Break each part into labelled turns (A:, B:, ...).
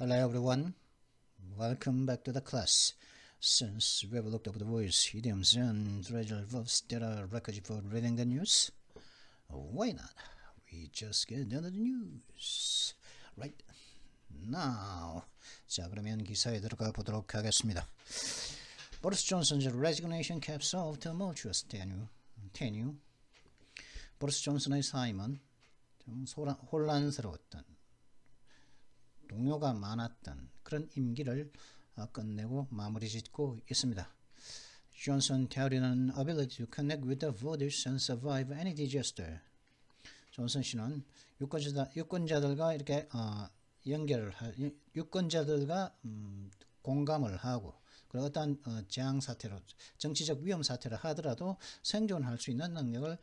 A: Hello everyone, welcome back to the class. Since we have looked over the words, idioms and phrasal verbs that are required for reading the news, why not? We just get into the news. Right now. 자, 그러면 기사에 들어가 보도록 하겠습니다. Boris Johnson's resignation caps off tumultuous tenure. 보리스 존슨의 사임은 좀 혼란스러웠던 동료가 많았던 그런 임기를 끝내고 마무리 짓고 있습니다. Johnson touted an ability to connect with the voters and survive any disaster. 존슨 씨는 유권자들과 이렇게 유권자들과 공감을 하고 그리고 어떤 재앙 사태로 정치적 위험 사태를 하더라도 생존할 수 있는 능력을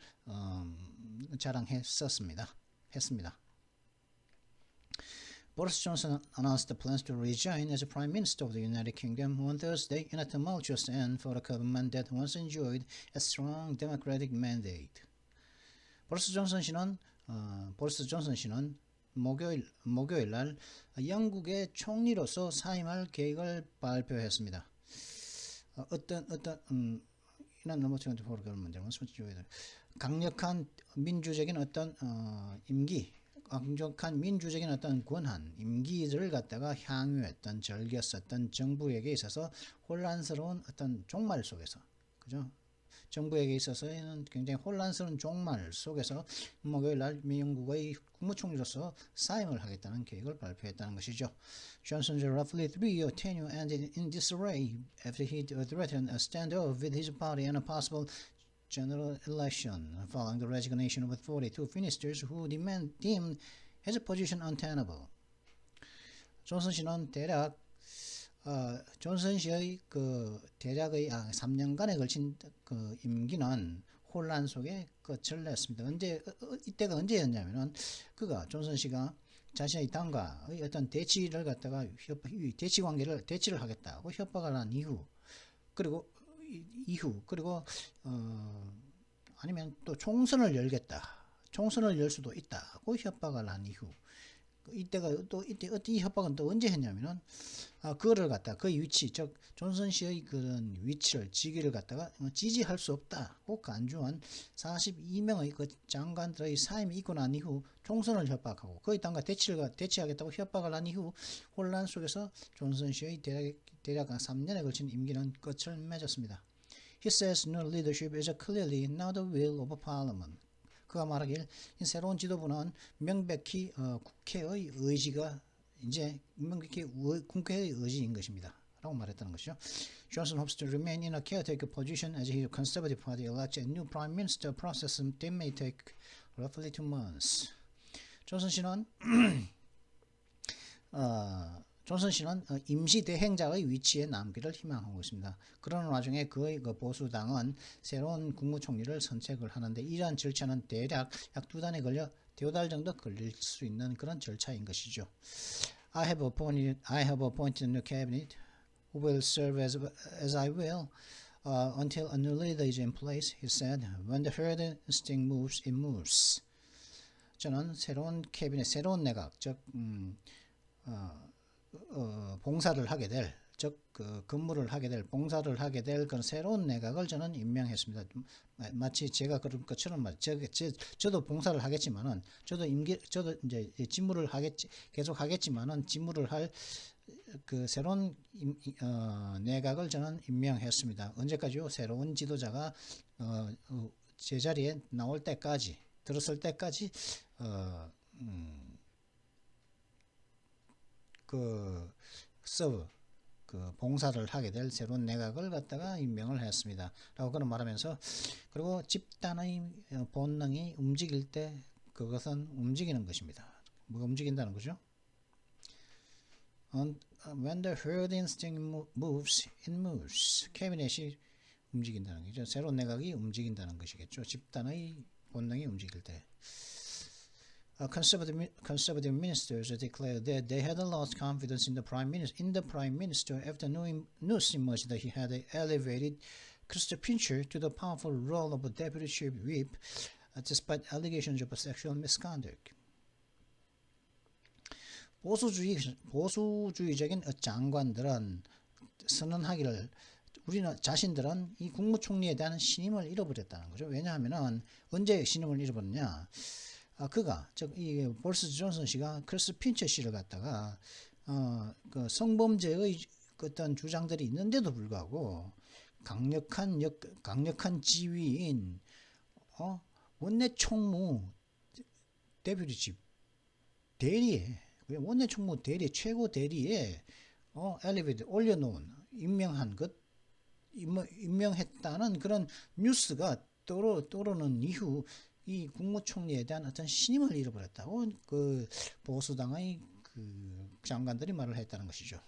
A: 자랑했습니다. Boris Johnson announced plans to resign as Prime Minister of the United Kingdom on Thursday in a tumultuous end for a government that once enjoyed a strong democratic mandate. 보리스 존슨 씨는 목요일 날 영국의 총리로서 사임할 계획을 발표했습니다. 강력한 민주적인 권한, 임기를 갖다가 향유했던, 즐겼었던 정부에게 있어서 혼란스러운 어떤 종말 속에서, 그죠? 정부에게 있어서는 굉장히 혼란스러운 종말 속에서 목요일 날 영국의 국무총리로서 사임을 하겠다는 계획을 발표했다는 것이죠. Johnson's roughly 3-year tenure ended in disarray after he threatened a standoff with his party and a possible general election following the resignation of 42 ministers who deemed his position untenable. 존슨 씨는 존슨 씨의 대략의 3년간에 걸친 임기는 혼란 속에 끝을 냈습니다. 이때가 언제였냐면은 존슨 씨가 자신의 당과의 어떤 대치를 갖다가 대치를 하겠다고 협박을 한 그리고 아니면 또 총선을 열 수도 있다고 협박을 한 이후 이때 이 협박은 또 언제 했냐면은 그거를 갖다가 그 위치 즉 존슨 씨의 그런 위치를 직위를 갖다가 지지할 수 없다고 간주한 42명의 그 장관들의 사임이 있고 난 이후 총선을 협박하고 거의 당과 대치하겠다고 협박을 한 이후 혼란 속에서 존슨 씨의 대략 3년에 걸친 임기는 끝을 맺었습니다. He says new leadership is clearly now the will of Parliament. 그가 말하길 새로운 지도부는 명백히 국회의 의지가 이제 국회의 의지인 것입니다. 라고 말했다는 것이죠. Johnson hopes to remain in a caretaker position as his Conservative Party elects a new Prime Minister process that may take roughly 2 months. 존슨 씨는 임시 대행자의 위치에 남기를 희망하고 있습니다. 그러는 와중에 그의 보수당은 새로운 국무총리를 선택을 하는데 이러한 절차는 대략 약 2달 정도 걸릴 수 있는 그런 절차인 것이죠. I have appointed a new cabinet who will serve as I will until a new leader is in place, he said. When the herd instinct moves, it moves. 저는 새로운 내각, 즉 봉사를 하게 될, 근무를 하게 될, 봉사를 하게 될 그런 새로운 내각을 저는 임명했습니다. 마치 제가 그런 것처럼 저도 봉사를 하겠지만은, 저도 이제 직무를 계속 하겠지만은, 직무를 할 새로운 내각을 저는 임명했습니다. 언제까지요? 새로운 지도자가 제자리에 들었을 때까지, 봉사를 하게 될 새로운 내각을 갖다가 임명을 했습니다. 라고 그는 말하면서, 그리고 집단의 본능이 움직일 때 그것은 움직이는 것입니다. 뭐가 움직인다는 거죠? When the herd instinct moves, it moves. 캐비넷이 움직인다는 거죠. 새로운 내각이 움직인다는 것이겠죠. 집단의 본능이 움직일 때. Conservative ministers declared that they had lost confidence in the prime minister after news emerged that he had elevated Christopher Pincher to the powerful role of a deputy chief whip, despite allegations of sexual misconduct. 보수주의적인 장관들은 선언하기를 우리는 자신들은 이 국무총리에 대한 신임을 잃어버렸다는 거죠. 왜냐하면은 언제 신임을 잃어버렸냐? 그가 이 보리스 존슨 씨가 크리스 핀처 씨를 갖다가 그 성범죄의 어떤 주장들이 있는데도 불구하고 강력한 지위인 원내 총무 데뷔리치 대리에 원내 총무 대리 최고 대리에 엘리베이터 올려놓은 임명했다는 그런 뉴스가 떠오르는 이후 이 국무총리에 대한 어떤 신임을 잃어버렸다고 그 보수당의 그 장관들이 말을 했다는 것이죠.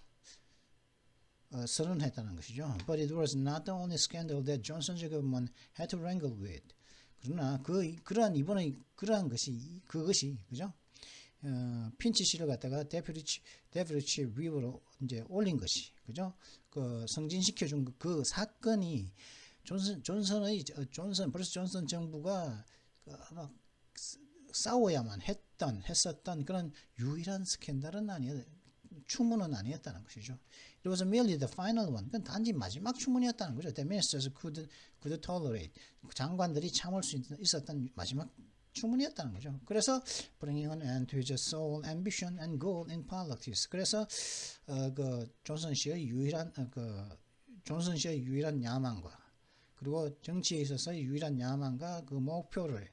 A: 선언했다는 것이죠. But it was not the only scandal that Johnson's government had to wrangle with. 그러나 그러한 것이 그죠? 핀치 씨를 갖다가 데프리치 위로 이제 올린 것이 그죠? 그 승진시켜준 그 사건이 브리스 존슨 정부가 막 싸워야만 했었던 그런 유일한 스캔들은 추문은 아니었다는 것이죠. It was merely the final one. 그건 단지 마지막 추문이었다는 거죠. The ministers could tolerate. 장관들이 참을 수 있었던 마지막 추문이었다는 거죠. 그래서 bringing an end to his sole ambition and goal in politics. 그래서 그 존슨 씨의 유일한 야망과 그리고 정치에 있어서의 유일한 야망과 그 목표를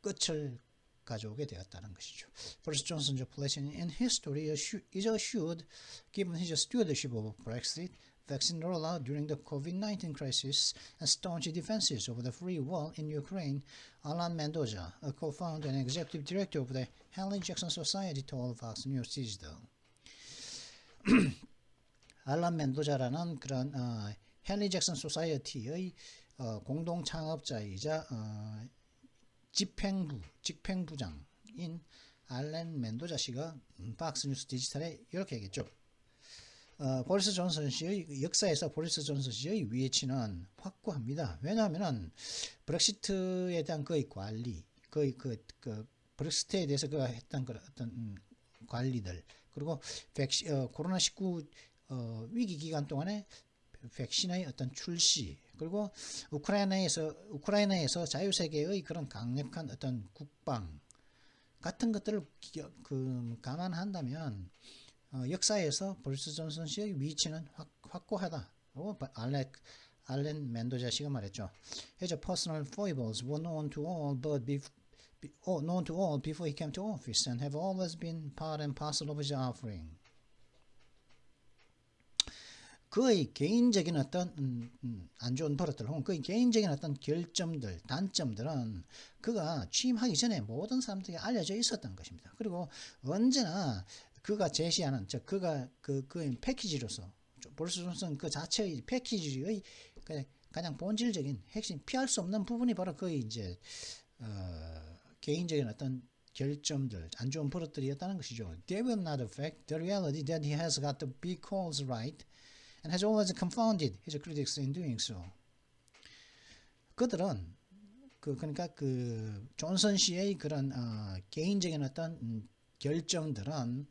A: 끝을 가져오게 되었다는 것이죠. Boris Johnson's place in history is assured given his stewardship of Brexit, vaccine rollout during the COVID-19 crisis, and staunch defenses of the free world in Ukraine. Alan Mendoza, a co-founder and executive director of the Henry Jackson Society, told Fox News Digital. 알란 멘도자라는 그런 헨리 잭슨 소사이어티의 공동 창업자이자 집행부장인 알렌 멘도자 씨가 박스뉴스 디지털에 이렇게 얘기했죠. 보리스 존슨 씨의 역사에서 보리스 존슨 씨의 위치는 확고합니다. 왜냐하면은 브렉시트에 대한 그의 관리, 그 브렉시트에 대해서 그가 했던 그런 어떤 관리들, 그리고 코로나19 위기 기간 동안에 백신의 어떤 출시, 그리고 우크라이나에서 자유세계의 그런 강력한 어떤 국방 같은 것들을 감안한다면 역사에서 보리스 존슨 씨의 위치는 확고하다고 알렌 멘도자 씨가 말했죠. His personal foibles were known to all before he came to office and have always been part and parcel of his offering. 그의 개인적인 어떤 안 좋은 버릇들 혹은 그의 개인적인 어떤 단점들은 그가 취임하기 전에 모든 사람들에게 알려져 있었던 것입니다. 그리고 언제나 그가 제시하는 그가 그의 패키지로서 보리스 존슨 그 자체의 패키지의 가장 본질적인 핵심 피할 수 없는 부분이 바로 그의 이제 개인적인 어떤 결점들, 안 좋은 버릇들이었다는 것이죠. They will not affect the reality that he has got the big calls right and has always confounded his critics in doing so. 그들은 그러니까 그 존슨 씨의 그런 개인적인 어떤 결정들은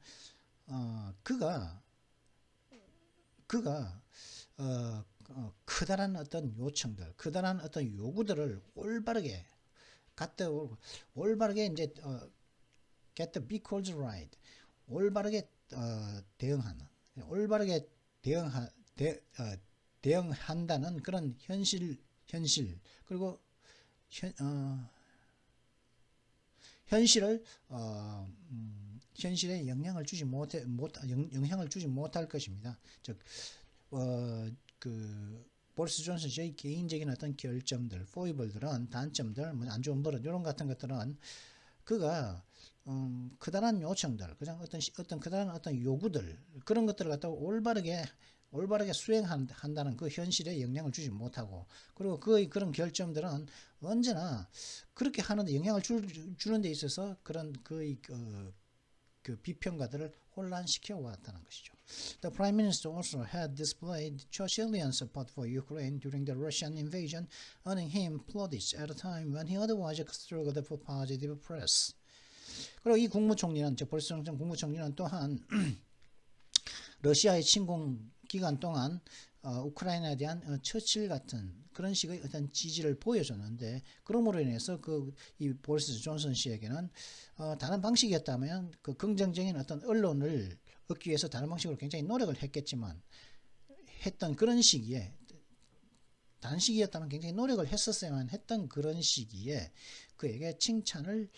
A: 그가 커다란 어떤 요청들, 커다란 어떤 요구들을 올바르게 이제 get the big calls right, 올바르게 대응한다는 그런 현실 그리고 현실에 영향을 주지 못할 것입니다. 즉 보리스 존슨 씨의 개인적인 어떤 결점들, 포이블들은 단점들, 안 좋은 버릇 이런 같은 것들은 그가 커다란 요청들, 그냥 어떤 커다란 어떤 요구들 그런 것들을 갖다가 올바르게 수행한다는 그 현실에 영향을 주지 못하고, 그리고 그런 결점들은 언제나 그렇게 하는데 영향을 주는 데 있어서 그런 그 비평가들을 혼란시켜 왔다는 것이죠. The Prime Minister also had displayed Churchillian support for Ukraine during the Russian invasion, earning him plaudits at a time when he otherwise struggled for positive press. 그리고 이 국무총리는, 보리스 존슨 국무총리는 또한 러시아의 침공 기간 동안 우크라이나에 대한 처칠 같은 그런 식의 어떤 지지를 보여줬는데, 그러므로 인해서 이 보리스 존슨 씨에게는 다른 방식이었다면 그 긍정적인 어떤 언론을 얻기 위해서 다른 방식으로 굉장히 노력을 했겠지만, 했던 그런 시기에, 다른 시기였다면 굉장히 노력을 했었어야만 했던 그런 시기에 그에게 칭찬을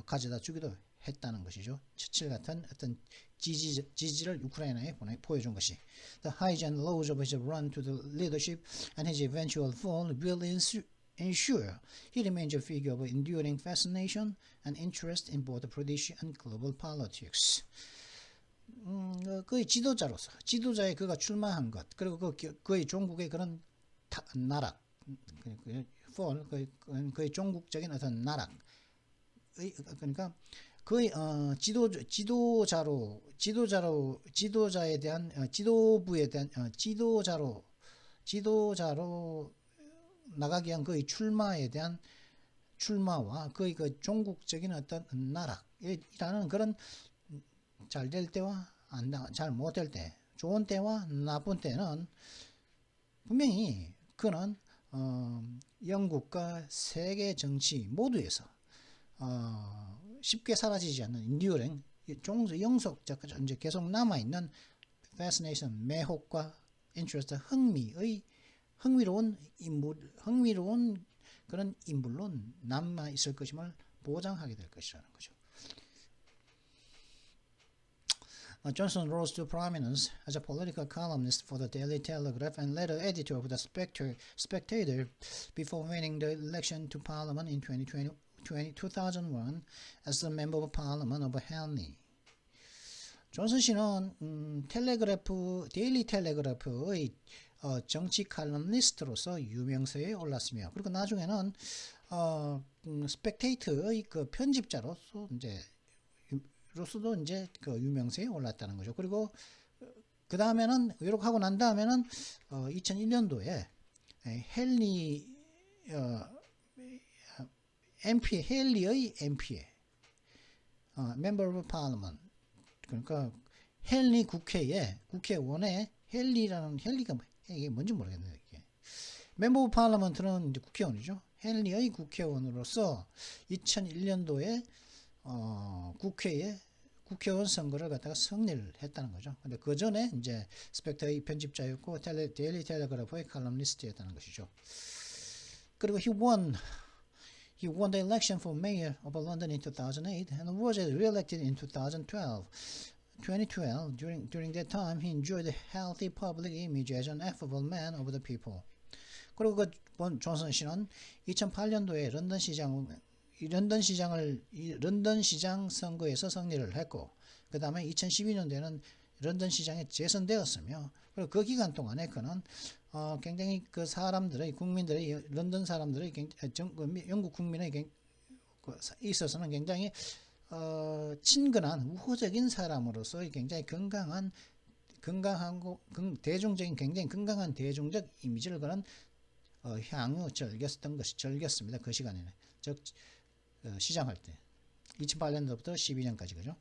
A: 가져다 주기도 했다는 것이죠. 처칠 같은 어떤 지지를 우크라이나에 보여준 것이. The highs and lows of his run to the leadership and his eventual fall will ensure he remains a figure of enduring fascination and interest in both British and global politics. 그의 지도자로서, 지도자의 그가 출마한 것, 그리고 그의 종국의 그런 나락, 그의 종국적인 어떤 나락, 그러니까 그의 지도자에 대한 지도부에 대한 지도자로 나가기 위한 그의 출마와 그의 그 종국적인 어떤 나락이라는 그런 잘 될 때와 잘 못 될 때, 좋은 때와 나쁜 때는 분명히 그는 영국과 세계 정치 모두에서 쉽게 사라지지 않는 enduring, 영속적 이제 계속 남아 있는 fascination, 매혹과 interest, 흥미로운 그런 인물로 남아 있을 것임을 보장하게 될 것이라는 거죠. Johnson rose to prominence as a political columnist for the Daily Telegraph and later editor of the Spectator before winning the election to Parliament in 2001 as the Member of Parliament of Hackney. 존슨 씨는 데일리 텔레그래프의 정치 칼럼니스트로서 유명세에 올랐으며, 그리고 나중에는 스펙테이터의 그 편집자로서 로서도 이제 그 유명세에 올랐다는 거죠. 그리고 그 다음에는 이렇게 하고 난 다음에는 2001년도에 헨리의 MPA Member of Parliament, 그러니까 헨리 국회의원의 헨리가 이게 뭔지 모르겠네요. 이게 Member of Parliament는 이제 국회의원이죠. 헨리의 국회의원으로서 2001년도에 국회의원 선거를 갖다가 승리를 했다는 거죠. 근데 그 전에 이제 스펙터의 편집자였고 데일리 텔레그래프의 칼럼니스트였다는 것이죠. 그리고 he won the election for mayor of London in 2008 and was re-elected in 2012. During that time, he enjoyed a healthy public image as an affable man of the people. 그리고 그 존슨 씨는 2008년도에 런던 시장 선거에서 승리를 했고, 그 다음에 2012년도에는 런던 시장에 재선되었으며, 그리고 그 기간 동안에 그는 굉장히 그 국민들의 런던 사람들의 영국 국민의 있어서는 굉장히 친근한 우호적인 사람으로서 굉장히 건강하고 굉장히 건강한 대중적 이미지를 그는 향후 즐겼습니다. 그 시간에는 시장할 때 2008년도부터 12년까지 그죠.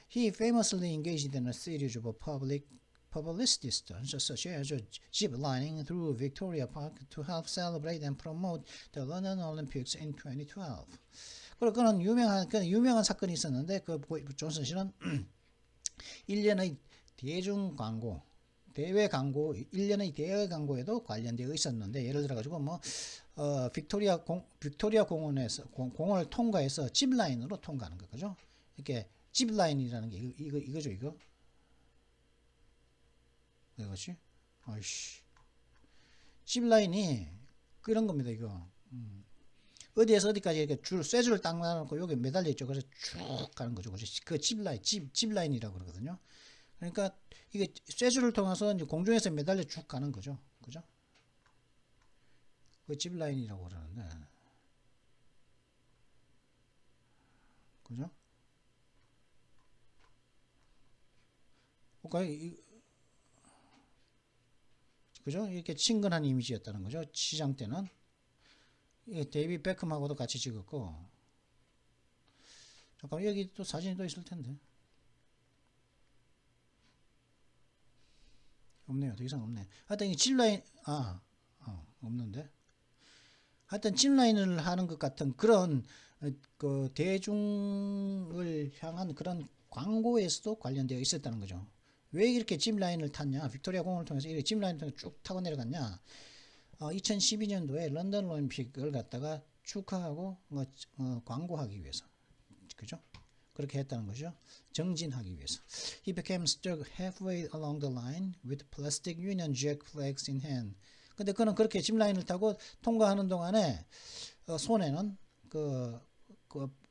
A: He famously engaged in a series of publicity stunts such as zip lining through Victoria Park to help celebrate and promote the London Olympics in 2012. 그리고 그는 유명한 사건이 있었는데, 그 존슨 씨는 1년의 대중 광고, 대외 광고, 1년의 대외 광고에도 관련되어 있었는데, 예를 들어 가지고 빅토리아 공원에서 공원을 통과해서 짚라인으로 통과하는 거, 그죠? 이렇게 짚라인이라는 게 이거죠, 이거. 이것이, 짚라인이 그런 겁니다, 이거. 어디에서 어디까지 이렇게 쇠줄을 딱 놔놓고 여기 매달려 있죠. 그래서 쭉 가는 거죠, 그죠? 그 짚라인이라고 그러거든요. 그러니까 이게 쇠줄을 통해서 이제 공중에서 매달려 쭉 가는 거죠, 그죠? 그 짚라인이라고 그러는데, 그죠? 그죠? 이렇게 친근한 이미지였다는 거죠. 시장 때는 데이비 베컴하고도 같이 찍었고, 잠깐 여기 또 사진이 또 있을 텐데. 없네요. 더 이상 없네. 하여튼 이 짚라인 없는데. 하여튼 짚라인을 하는 것 같은 그런 그 대중을 향한 그런 광고에서도 관련되어 있었다는 거죠. 왜 이렇게 짚라인을 탔냐? 빅토리아 공원을 통해서 이렇게 짚라인을 통해서 쭉 타고 내려갔냐? 2012년도에 런던 올림픽을 갖다가 축하하고 광고하기 위해서, 그죠? 그렇게 했다는 거죠. 정진하기 위해서. He became stuck halfway along the line with plastic Union Jack flags in hand. 근데 그는 그렇게 짚라인을 타고 통과하는 동안에 손에는 그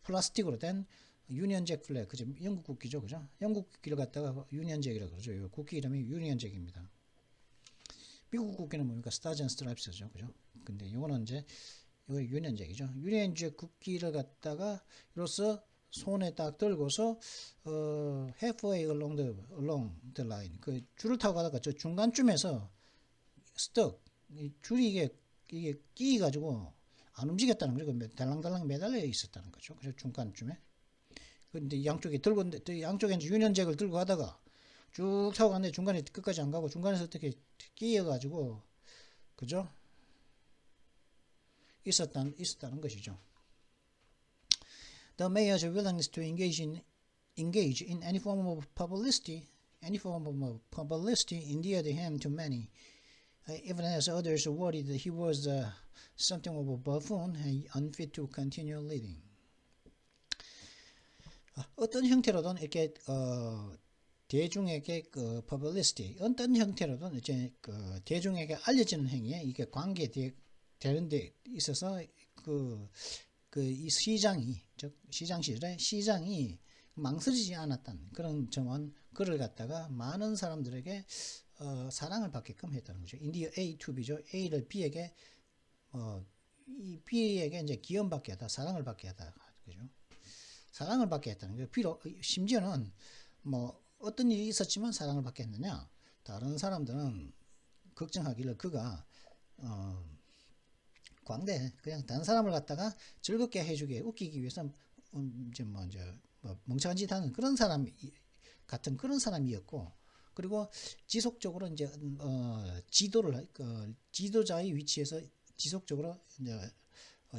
A: 플라스틱으로 된 유니언 잭 플래그, 그죠? 영국 국기죠, 그죠? 영국 국기를 갖다가 유니언 잭이라고 그러죠. 국기 이름이 유니언 잭입니다. 미국 국기는 뭡니까? 스타즈 앤 스트라이프스죠, 그죠? 근데 이거는 이제 이거 유니언 잭이죠. 유니언 잭 국기를 갖다가 이로써 손에 딱 들고서 halfway along the line 그 줄을 타고 가다가 저 중간쯤에서 stuck 줄이 이게 끼 가지고 안 움직였다는 거죠. 달랑달랑 매달려 있었다는 거죠. 그래서 중간쯤에. 근데 양쪽에 양쪽에 이제 유년잭을 들고 가다가 쭉 타고 갔는데 중간에 끝까지 안 가고 중간에서 어떻게 끼어가지고, 그죠? 있었다는 것이죠. The mayor's willingness to engage in any form of publicity endeared him to many. Even as others worried that he was something of a buffoon and unfit to continue leading. 어떤 형태로든 이렇게 대중에게 그 publicity, 어떤 형태로든 이제 그 대중에게 알려지는 행위에 이게 관계되는 데 있어서 이 시장이, 즉 시장 시절에 시장이 망설이지 않았다는 그런 점은 그를 갖다가 많은 사람들에게 사랑을 받게끔 했다는 거죠. 인디어 A to B죠. A를 B에게 이 B에게 이제 기원받게 하다, 사랑을 받게 하다, 그죠? 사랑을 받게 했다는 거예요. 비록 심지어는 뭐 어떤 일이 있었지만 사랑을 받게 했느냐? 다른 사람들은 걱정하기를 그가 광대 그냥 다른 사람을 갖다가 즐겁게 해주게 웃기기 위해서 이제 뭐 멍청한 짓 하는 그런 사람 같은 그런 사람이었고, 그리고 지속적으로 이제 지도자의 위치에서 지속적으로 이제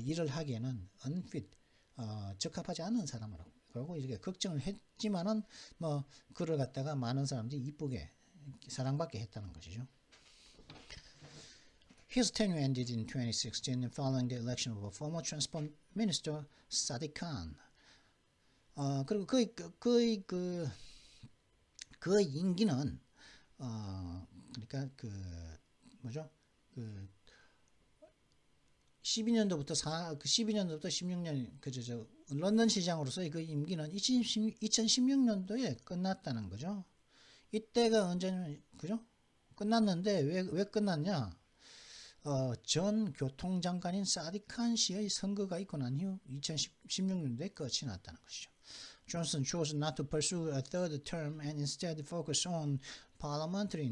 A: 일을 하기에는 unfit, 적합하지 않은 사람이라고. 그리고 이렇게 걱정을 했지만은 뭐 그를 갖다가 많은 사람들이 이쁘게 사랑받게 했다는 것이죠. His tenure ended in 2016 following the election of a former transport minister, Sadiq Khan. 그리고 그의 임기는 그러니까 뭐죠? 12년도부터 16년 그저 런던 시장으로서의 그 임기는 2016년도에 끝났다는 거죠. 이때가 언제냐면, 그죠? 끝났는데 왜 끝났냐? 전 교통장관인 사디칸 씨의 선거가 있고 난 이후 2016년도에 끝이 났다는 것이죠. Johnson chose not to pursue a third term and instead focus on parliamentary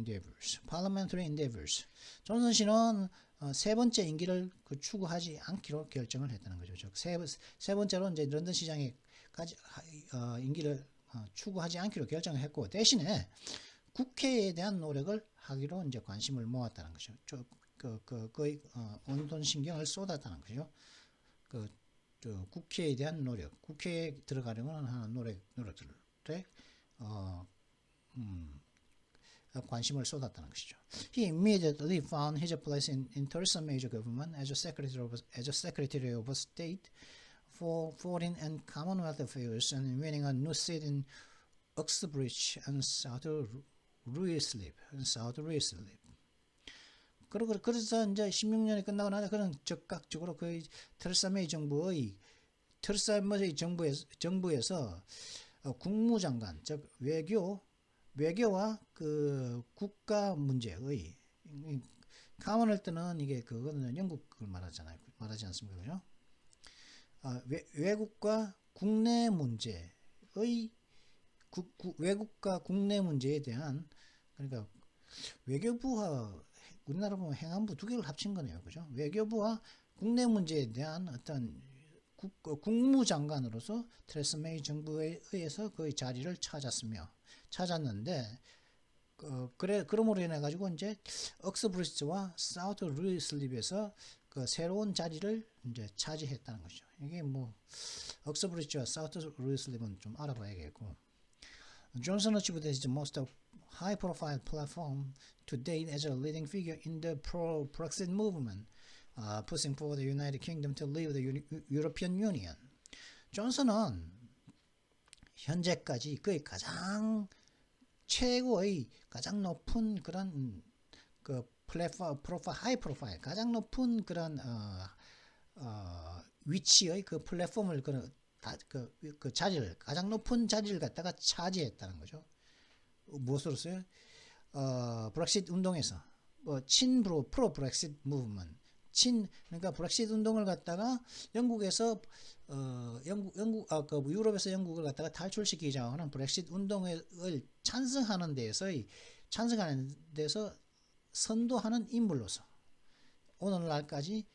A: endeavors. 존슨 씨는 세 번째 임기를 추구하지 않기로 결정을 했다는 거죠. 즉 세 번째로 이제 런던 시장에 임기를 추구하지 않기로 결정을 했고, 대신에 국회에 대한 노력을 하기로 이제 관심을 모았다는 거죠. 거의 온돈 신경을 쏟았다는 거죠. 국회에 대한 노력, 국회에 들어가려고 하는 노력들에 관심을 쏟았다는 것이죠. He immediately found his place in Tulsa major government as a secretary of state for foreign and commonwealth affairs and winning a new seat in Uxbridge and South Ruislip. 그래서 이제 16년이 끝나고 나서 그는 적극적으로 그 털사메이 정부에서 국무장관, 즉 외교와 그 국가 문제의 카먼웰트는 이게 그거는 영국을 말하지 않습니까, 그죠? 외국과 국내 문제의 외국과 국내 문제에 대한, 그러니까 외교부와 우리나라 보면 행안부 두 개를 합친 거네요, 그죠? 외교부와 국내 문제에 대한 어떤 국무장관으로서 테레사 메이 정부에 의해서 그 자리를 찾았는데 그럼으로 인해 가지고 이제 억스브리스와 사우트 루이슬립에서 그 새로운 자리를 이제 차지했다는 거죠. 이게 뭐 억스브리스와 사우트 루이슬립은 좀 알아봐야겠고. Johnson achieved the most high-profile platform to date as a leading figure in the pro-Brexit movement, pushing for the United Kingdom to leave the European Union. 존슨은 현재까지 그의 가장 최고의 가장 높은 그런 그 하이 프로파일 가장 높은 그런 위치의 그 플랫폼을 그 자리를 가장 높은 자리를 갖다가 차지했다는 거죠. 무엇으로서요? 브렉시트 운동에서 프로 브렉시트 무브먼트 그러니까 브렉시트 운동을 갖다가 영국에서 유럽에서 영국을 갖다가 탈출시키자 하는 브렉시트 운동을 찬성하는 데서 선도하는 인물로서 오늘날까지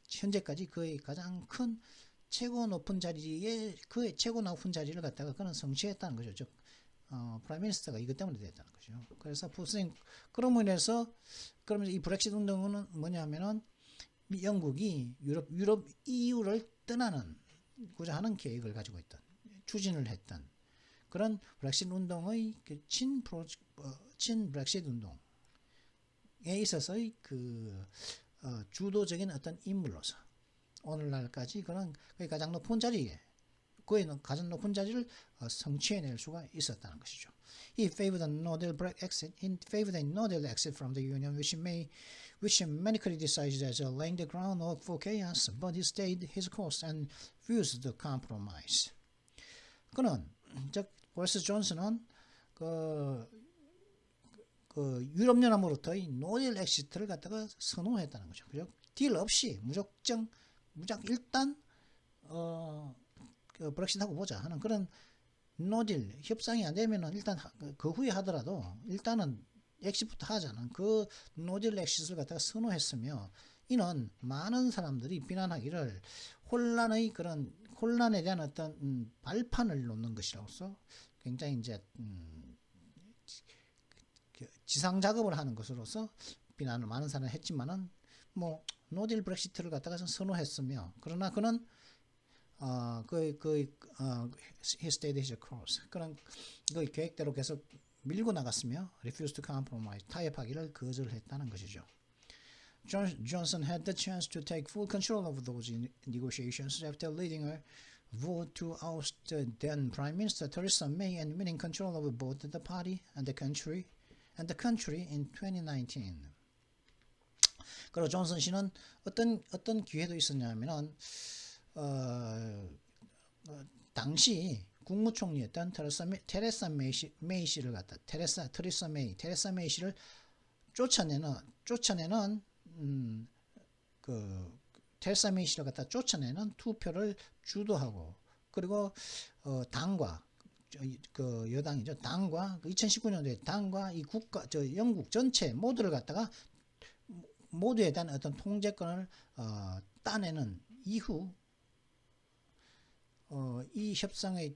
A: 현재까지 그의 가장 큰 최고 높은 자리에 그의 최고 높은 자리를 갖다가 그는 성취했다는 거죠. 즉 프라임 미니스터가 이것 때문에 됐다는 거죠. 그래서 그럼으로 인해서 그러면 이 브렉시트 운동은 뭐냐면은 영국이 유럽 EU를 떠나는고자 하는 계획을 가지고 있던 추진을 했던 그런 브렉시트 운동의 친 브렉시트 운동에 있어서의 주도적인 어떤 인물로서 오늘날까지 그런 가장 높은 자리에 그의 가장 높은 자리를 성취해낼 수가 있었다는 것이죠. He favored a no-deal exit. He favored a no-deal exit from the Union, which many criticized as laying the groundwork for chaos, but he stayed his course and refused to compromise. 그는 즉 보리스 존슨은 그 유럽연합으로부터의 노딜 엑시트를 갖다가 선호했다는 거죠. 그죠? 딜 없이 무작정 일단 브렉시트하고 보자 하는 그런 노딜 협상이 안 되면은 일단 그 후에 하더라도 일단은 엑시트부터 하자는 그 노딜 엑시트를 갖다가 선호했으며 이는 많은 사람들이 비난하기를 혼란에 대한 어떤 발판을 놓는 것이라서 굉장히 이제 지상 작업을 하는 것으로서 비난을 많은 사람이 했지만은 뭐 노딜 브렉시트를 갖다가 선호했으며 그러나 그는 he stayed his course. 그런 그 계획대로 계속 밀고 나갔으며 refused to compromise. 타협하기를 거절했다는 것이죠. Johnson had the chance to take full control of those negotiations after leading a vote to oust then Prime Minister Theresa May and winning control of both the party and the country in 2019. 그리고 존슨 씨는 어떤 기회도 있었냐면은 당시 국무총리였던 테레사 메이 씨를 쫓아내는 테레사 메이 씨를 갖다 쫓아내는 투표를 주도하고 그리고 당과 여당이죠. 당과 2019년도에 당과 이 영국 전체 모두에 대한 어떤 통제권을 따내는 이후 이 협상의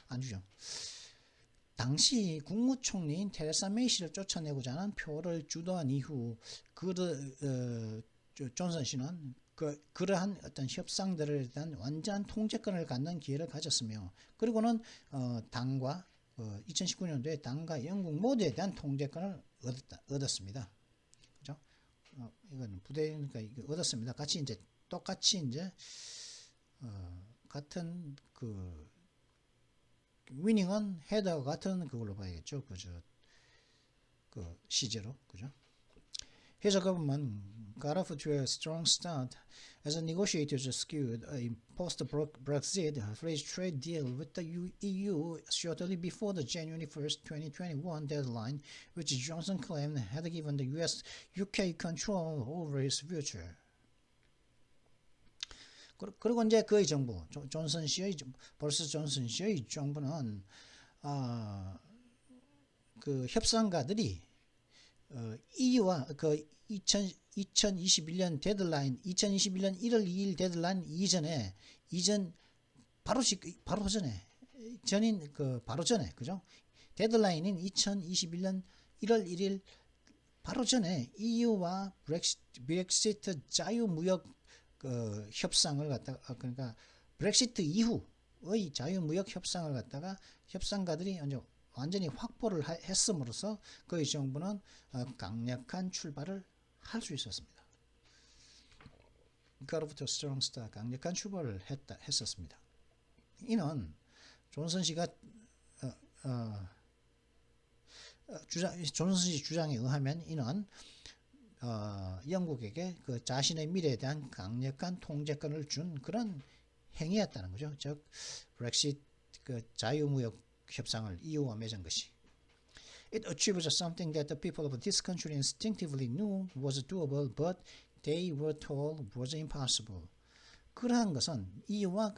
A: 아니죠. 당시 국무총리인 테레사 메이 씨를 쫓아내고자 하는 표를 주도한 이후 존슨 씨는 그러한 어떤 협상들에 대한 완전한 통제권을 갖는 기회를 가졌으며 그리고는 당과 2019년도에 당과 영국 모두에 대한 통제권을 얻었습니다. 그죠? 이건 부대니까 얻었습니다. 똑같이 이제 같은 위닝은 헤더와 같은 그걸로 봐야겠죠. 그 시제로 그죠? His government got off to a strong start as negotiators secured a post-Brexit free trade deal with the EU shortly before the January 1st, 2021 deadline, which Johnson claimed had given the UK control over his future. 그리고 이제 그의 정부, 보리스 존슨 씨의 정부는 그 협상가들이 EU와 2021년 데드라인, 2021년 1월 2일 데드라인 이전 바로 전에 바로 전에 그죠? 데드라인인 2021년 1월 1일 바로 전에 EU와 브렉시트 자유무역 협상을 갖다가 그러니까 브렉시트 이후의 자유무역 협상을 갖다가 협상가들이 완전히 확보를 했음으로써 거의 정부는 강력한 출발을 할 수 있었습니다. Got off to a strong start. 강력한 출발을 했었습니다. 이는 존슨 씨가 존슨 씨 주장에 의하면 이는 영국에게 그 자신의 미래에 대한 강력한 통제권을 준 그런 행위였다는 거죠. 즉 브렉시트 그 자유무역 협상을 EU와 맺은 것이. It achieved something that the people of this country instinctively knew was doable, but they were told was impossible. 그러한 것은 EU와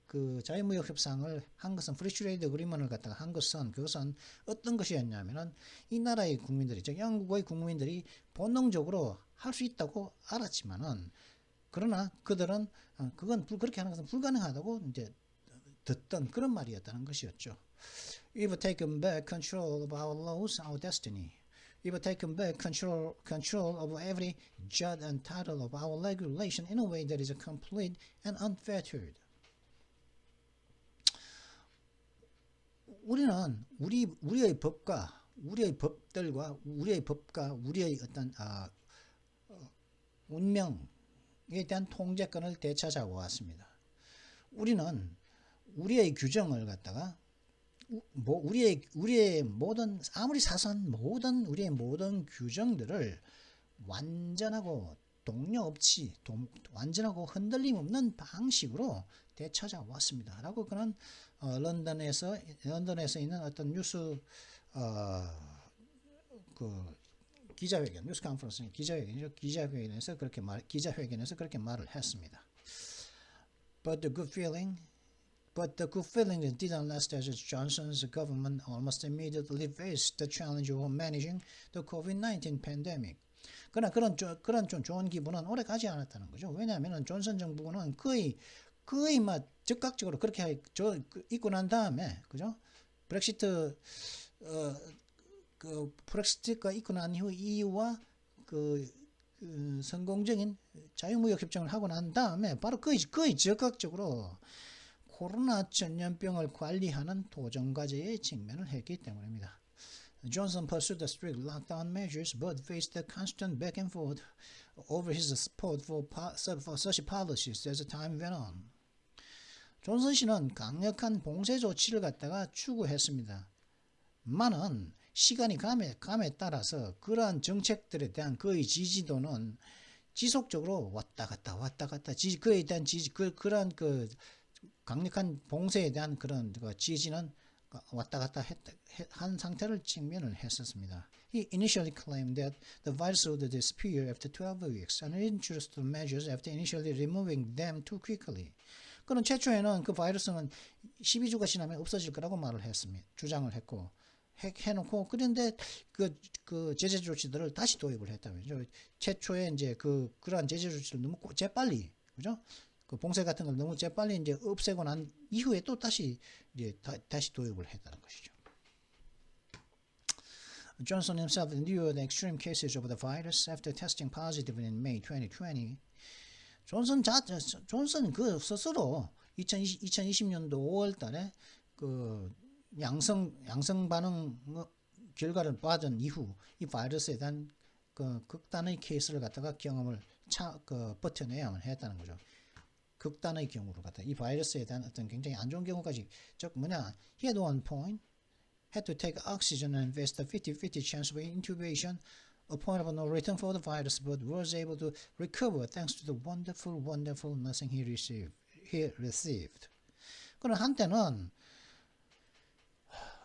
A: 그 자유무역 협상을 한 것은 프리 트레이드 어그리먼트를 갖다가 한 것은 그것은 어떤 것이었냐면은 이 나라의 국민들이 즉 영국의 국민들이 본능적으로 할 수 있다고 알았지만은 그러나 그들은 그건 그렇게 하는 것은 불가능하다고 이제 듣던 그런 말이었다는 것이었죠. We've taken back control of our laws, our destiny. We've taken back control of every jot and tittle of our regulation in a way that is complete and unfettered. 우리는 우리의 법과 우리의 법들과 우리의 어떤 운명에 대한 통제권을 되찾아 왔습니다. 우리는 우리의 규정을 갖다가 우리의 모든 아무리 사소한 우리의 모든 규정들을 완전하고 동료 없이 완전하고 흔들림 없는 방식으로 되찾아 왔습니다. 라고 그는 런던에서 있는 어떤 뉴스 그 기자회견, 뉴스 컨퍼런스 기자회견에서 그렇게 말을 했습니다. But the good feeling didn't last as Johnson's government almost immediately faced the challenge of managing the COVID-19 pandemic. 그러나 그런 좀 좋은 기분은 오래 가지 않았다는 거죠. 왜냐하면 존슨 정부는 거의 막 즉각적으로 그렇게 있고 난 다음에 그죠? 브렉시트가 있고 난 이후 EU와 성공적인 자유무역 협정을 하고 난 다음에 바로 거의 즉각적으로 코로나 전염병을 관리하는 도전 과제에 직면을 했기 때문입니다. Johnson pursued the strict lockdown measures but faced the constant back and forth over his support for such policies as time went on. 존슨 씨는 강력한 봉쇄 조치를 갖다가 추구했습니다. 많은 시간이 감에 따라서 그러한 정책들에 대한 그의 지지도는 지속적으로 왔다 갔다 그에 대한 그러한 강력한 봉쇄에 대한 그런 지지는 왔다 갔다 한 상태를 직면을 했었습니다. He initially claimed that the virus would disappear after 12 weeks and introduced measures after initially removing them too quickly. 그는 최초에는 그 바이러스는 12주가 지나면 없어질 거라고 말을 했습니다. 주장을 했고 해놓고 그런데 그 제재 조치들을 다시 도입을 했다면서 최초에 이제 그러한 제재 조치를 너무 재빨리 그죠? 그 봉쇄 같은 걸 너무 재빨리 이제 없애고 난 이후에 또 다시 도입을 했다는 것이죠. Johnson himself endured extreme cases of the virus after testing positive in May 2020. 존슨 그 스스로 2020년도 5월달에 그 양성 반응 결과를 받은 이후 이 바이러스에 대한 그 극단의 케이스를 갖다가 경험을 버텨내야만 했다는 거죠. 극단의 경우를 갖다 이 바이러스에 대한 어떤 굉장히 안 좋은 경우까지 즉 he had one point had to take oxygen and faced a 50-50 chance of intubation, a point of no return for the virus, but was able to recover thanks to the wonderful nursing he received. 그는 한때는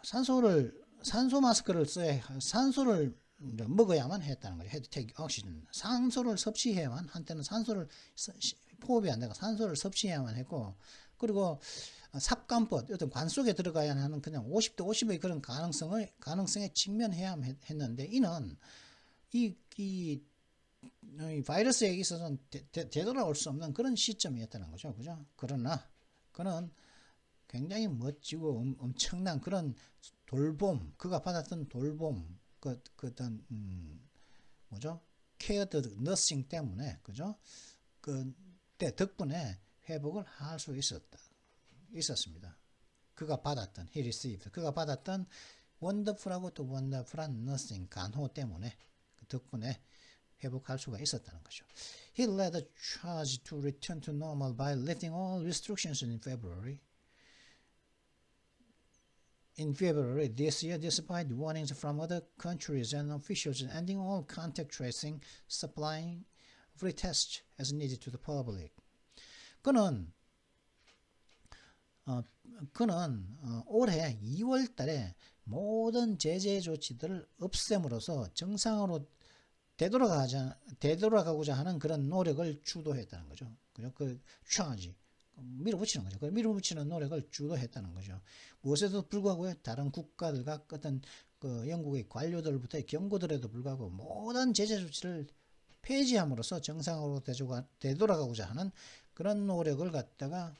A: 산소 마스크를 산소를 먹어야만 했다는 거예요. had to take oxygen. 산소를 섭취해야만 한때는 산소를 호흡이 안 되고 산소를 섭취해야만 했고 그리고 삽관법 어떤 관 속에 들어가야 하는 그냥 50대 50의 그런 가능성에 직면해야 했는데 이는 이 이 바이러스에 있어서는 되돌아올 수 없는 그런 시점이었다는 거죠. 그죠? 그러나 그는 굉장히 멋지고 엄청난 그런 돌봄, 그가 받았던 돌봄, 어떤 뭐죠? 케어드 너싱 때문에, 그죠? 그때 덕분에 회복을 할 수 있었습니다. 그가 받았던 he received, 그가 받았던 원더풀하고 또 원더풀한 너싱 간호 때문에 그 덕분에 회복할 수가 있었다는 거죠. He led the charge to return to normal by lifting all restrictions in February. In February this year, despite warnings from other countries and officials ending all contact tracing, supplying free tests as needed to the public. 그는 올해 2월 달에 모든 제재 조치들을 없앰으로써 정상으로 되돌아가고자 하는 그런 노력을 주도했다는 거죠. 그죠? 그 charge. 밀어붙이는 거죠. 그 밀어붙이는 노력을 주도했다는 거죠. 무엇에도 불구하고 다른 국가들과 어떤 그 영국의 관료들부터의 경고들에도 불구하고 모든 제재 조치를 폐지함으로써 정상으로 되돌아가고자 하는 그런 노력을 갖다가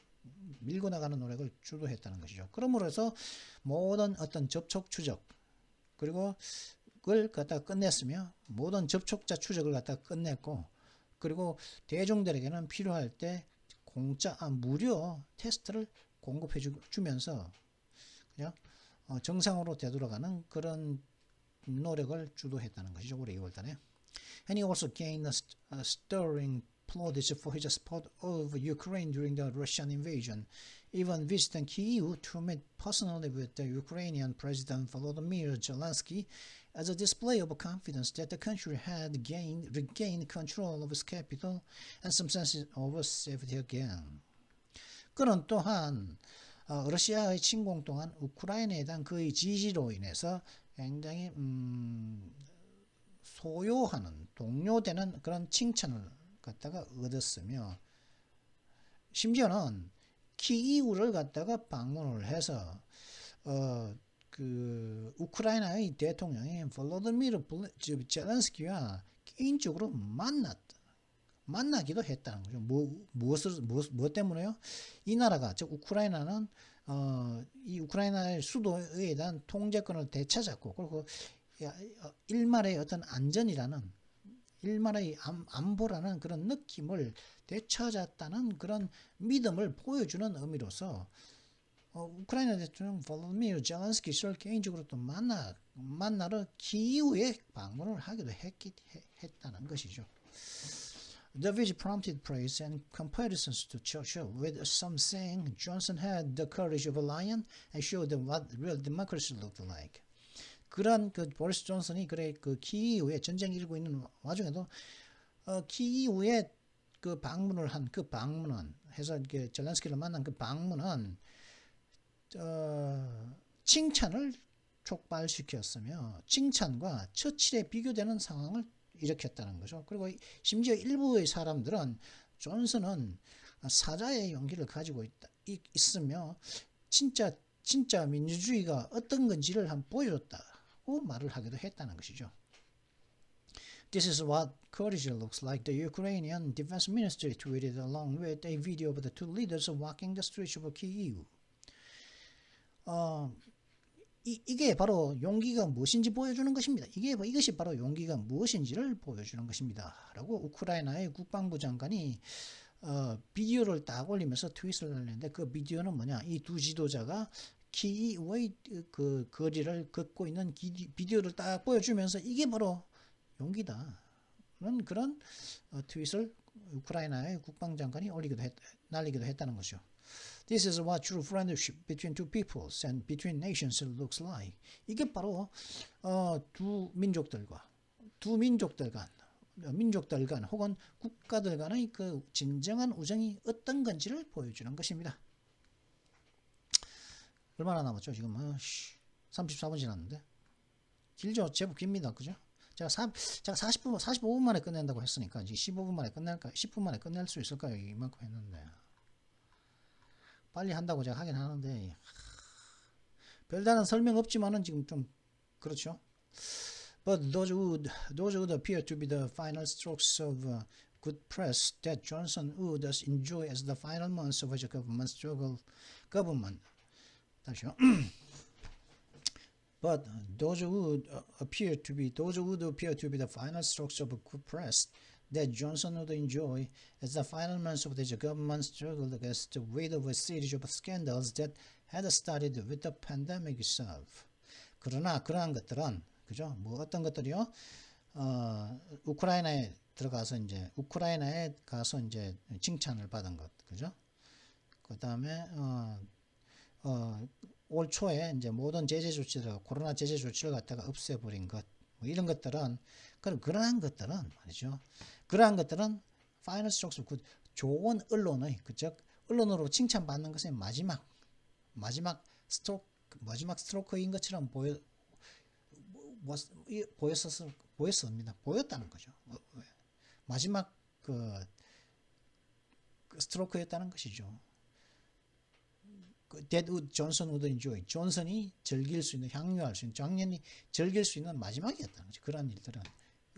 A: 밀고 나가는 노력을 주도했다는 것이죠. 그러므로 해서 모든 어떤 접촉 추적 그리고 그걸 갖다가 끝냈으며 모든 접촉자 추적을 갖다가 끝냈고 그리고 대중들에게는 필요할 때 무료 테스트를 공급해 주면서 그죠? 정상으로 되돌아가는 그런 노력을 주도했다는 것이죠. 올해 2월달에. And he also gained a stirring plaudits for his support of Ukraine during the Russian invasion, even visiting Kyiv to meet personally with the Ukrainian President Volodymyr Zelensky as a display of confidence that the country had regained control of its capital and some sense of safety again. 그는 또한 러시아의 침공 동안 우크라이나에 대한 그의 지지로 인해서 굉장히 소요하는 동요되는 그런 칭찬을 갖다가 얻었으며 심지어는 키이우를 갖다가 방문을 해서 그 우크라이나의 대통령인 볼로디미르 젤렌스키와 개인적으로 만나기도 했다는 거죠. 무엇 때문에요? 이 나라가 즉 우크라이나는 이 우크라이나의 수도에 대한 통제권을 되찾았고 그리고 일말의 어떤 일말의 안보라는 그런 느낌을 되찾았다는 그런 믿음을 보여주는 의미로서 우크라이나 대통령 볼로디미르 젤렌스키 씨를 개인적으로 또 만나러 키이우에 방문을 하기도 했다는 것이죠. The visit prompted praise and comparisons to Churchill, with some saying Johnson had the courage of a lion and showed them what real democracy looked like. 그런 그 보리스 존슨이 그 키이우에 전쟁이 일고 있는 와중에도 키이우에 그 방문을 한 그 방문은 해서 이렇게 젤렌스키를 만난 그 방문은 칭찬을 촉발시켰으며 칭찬과 처칠에 비교되는 상황을 일으켰다는 거죠. 그리고 심지어 일부의 사람들은 존슨은 사자의 용기를 가지고 있으며 진짜 민주주의가 어떤 건지를 한번 보여줬다고 말을 하기도 했다는 것이죠. This is what courage looks like, the Ukrainian Defense Ministry tweeted along with a video of the two leaders walking the streets of Kyiv. 이게 바로 용기가 무엇인지 보여주는 것입니다. 이것이 바로 용기가 무엇인지를 보여주는 것입니다. 라고 우크라이나의 국방부 장관이 비디오를 딱 올리면서 트윗을 올렸는데 그 비디오는 뭐냐? 이 두 지도자가 키이우의 그 거리를 걷고 있는 비디오를 딱 보여주면서 이게 바로 용기다. 그런 트윗을 우크라이나의 국방장관이 날리기도 했다는 것이죠. This is what true friendship between two peoples and between nations looks like. 이게 바로 두 민족들 간 혹은 국가들 간의 그 진정한 우정이 어떤 건지를 보여주는 것입니다. 얼마나 남았죠? 지금 34분 지났는데 길죠? 제법 깁니다. 그죠? 제가 45분 만에 끝낸다고 했으니까 이제 15분 만에 끝낼까? 10분 만에 끝낼 수 있을까요? 이만큼 했는데 빨리 한다고 제가 하긴 하는데 별다른 설명 없지만은 지금 좀 그렇죠. But those would appear to be the final strokes of good press that Johnson would thus enjoy as the final months of his government struggle. 다시요. But those would appear to be the final strokes of good press that Johnson would enjoy as the final months of his government struggle against the weight of a series of scandals that had started with the pandemic itself. 그러나 그러한 것들은 그죠? 뭐 어떤 것들이요? 우크라이나에 가서 이제 칭찬을 받은 것, 그죠? 그다음에 올 초에 이제 모든 제재 조치를 코로나 제재 조치를 갖다가 없애버린 것, 뭐 이런 것들은 그러한 것들은 말이죠. 그러한 것들은 파이널 스트로크스 좋은 언론의 그죠? 언론으로 칭찬받는 것의 마지막 스트로크인 것처럼 보였습니다. 보였다는 거죠. 마지막 그 스트로크였다는 것이죠. That Johnson would enjoy. 존슨이 즐길 수 있는, 향유할 수 있는, 작년이 즐길 수 있는 마지막이었다는 거죠. 그런 일들은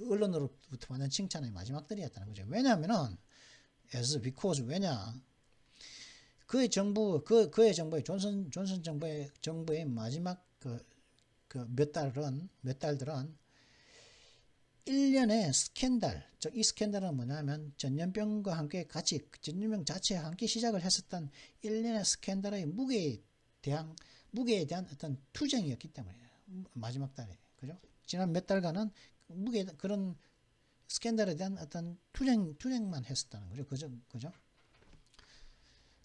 A: 언론으로부터 받는 칭찬의 마지막들이었다는 거죠. 왜냐하면은 because 왜냐 그의 정부의 존슨 정부의 마지막 몇 달들은 1년의 스캔들, 즉 이 스캔들은 뭐냐면 전염병과 함께 전염병 자체와 함께 시작을 했었던 1년의 스캔들의 무게에 대한 어떤 투쟁이었기 때문에 마지막 달에, 그죠? 지난 몇 달간은 그런 스캔들에 대한 어떤 투쟁만 했었다는 거죠, 그죠?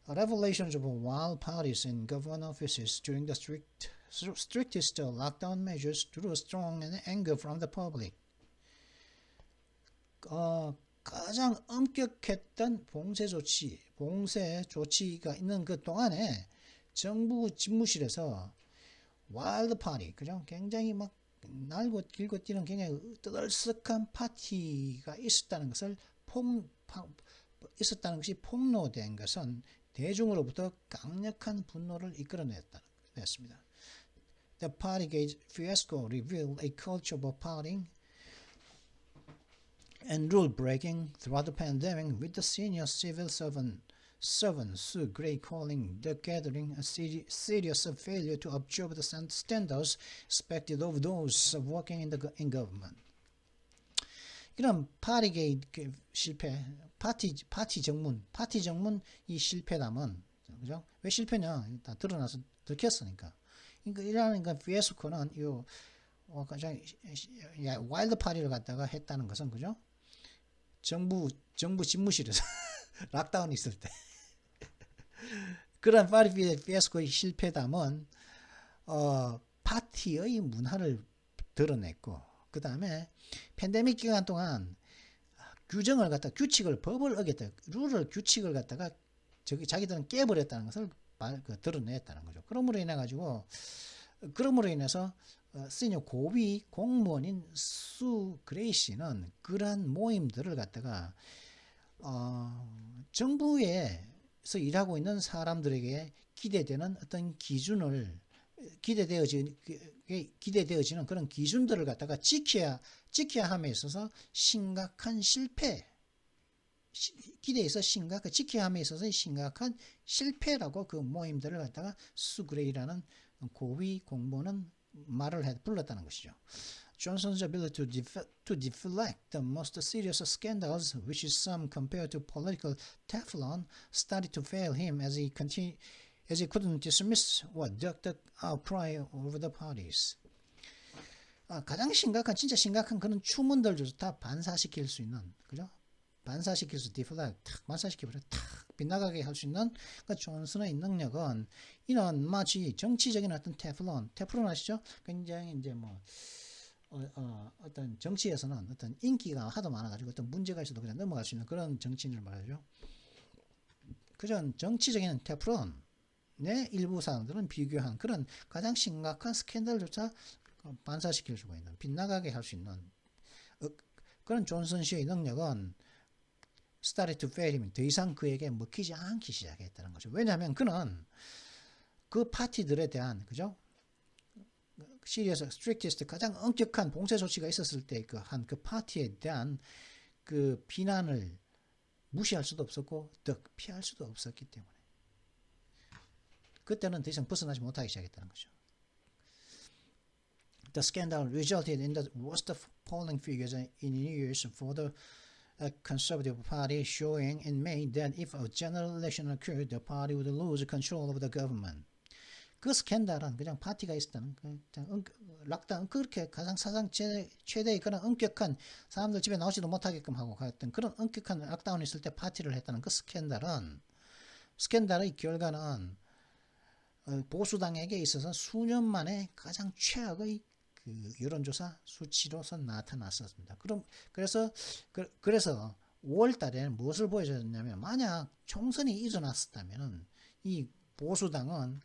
A: Revelations of wild parties in government offices during the strictest lockdown measures drew strong anger from the public. 가장 엄격했던 봉쇄 조치가 있는 그 동안에 정부 집무실에서 와일드 파티, 그죠? 굉장히 막 날고 길고 뛰는 굉장히 뜨들썩한 파티가 있었다는 것이 폭로된 것은 대중으로부터 강력한 분노를 이끌어냈습니다. The Partygate fiasco revealed a culture of partying and rule breaking throughout the pandemic, with the senior civil servant Sue Gray calling the gathering a serious failure to observe the standards expected of those working in government. 이런 파티게이트 실패, 파티 정문 이 실패담은, 그죠? 왜 실패냐? 다 드러나서 들켰으니까. 그러니까 이러한 피에스코는 와일드 파티를 갖다가 했다는 것은, 그죠? 정부 집무실에서 락다운이 있을 때 그런 파티 피에스코의 실패담은 파티의 문화를 드러냈고, 그 다음에 팬데믹 기간 동안 법을 어겼다, 규칙을 갖다가 자기들은 깨버렸다는 것을 드러냈다는 거죠. 그러므로 인해서 시니어 고위 공무원인 수 그레이 씨는 그러한 모임들을 갖다가 정부에서 일하고 있는 사람들에게 기대되는 어떤 기대되어지는 그런 기준들을 갖다가 지켜야 함에 있어서 심각한 실패, 지켜야 함에 있어서 심각한 실패라고 그 모임들을 갖다가 수그레이라는 고위 공무원은 불렀다는 것이죠. Johnson's ability to deflect the most serious scandals, which is some compared to political Teflon, started to fail him as he couldn't dismiss or duck the outcry over the parties. 가장 진짜 심각한 그런 추문들조차 다 반사시킬 수 있는, 그죠? 반사시켜버려 탁 빗나가게 할 수 있는 그 존슨의 능력은 이런 마치 정치적인 어떤 테플론 아시죠? 굉장히 이제 어떤 정치에서는 어떤 인기가 하도 많아가지고 어떤 문제가 있어도 그냥 넘어갈 수 있는 그런 정치인을 말하죠. 그전 정치적인 테플론의 일부 사람들은 비교한 그런 가장 심각한 스캔들조차 반사시킬 수가 있는, 빗나가게 할 수 있는 그런 존슨 씨의 능력은 started to fail him, 더 이상 그에게 먹히지 않기 시작했다는 거죠. 왜냐하면 그는 그 파티들에 대한, 그죠? 시리에서 strictest 가장 엄격한 봉쇄 조치가 있었을 때 그 한 그 파티에 대한 그 비난을 무시할 수도 없었고 더 피할 수도 없었기 때문에 그때는 더 이상 벗어나지 못하기 시작했다는 거죠. The scandal resulted in the worst polling figures in years for the Conservative Party, showing in May that if a general election occurred, the party would lose control of the government. 그 스캔들은 그냥 파티가 있었다는 그냥 락다운 그렇게 가장 사상 최대의 그런 엄격한 사람들 집에 나오지도 못하게끔 하고 갔던 그런 엄격한 락다운이 있을 때 파티를 했다는 그 스캔들의 결과는 보수당에게 있어서 수년 만에 가장 최악의 그 여론조사 수치로서 나타났었습니다. 그래서 5월달에 무엇을 보여줬냐면 만약 총선이 일어났었다면 이 보수당은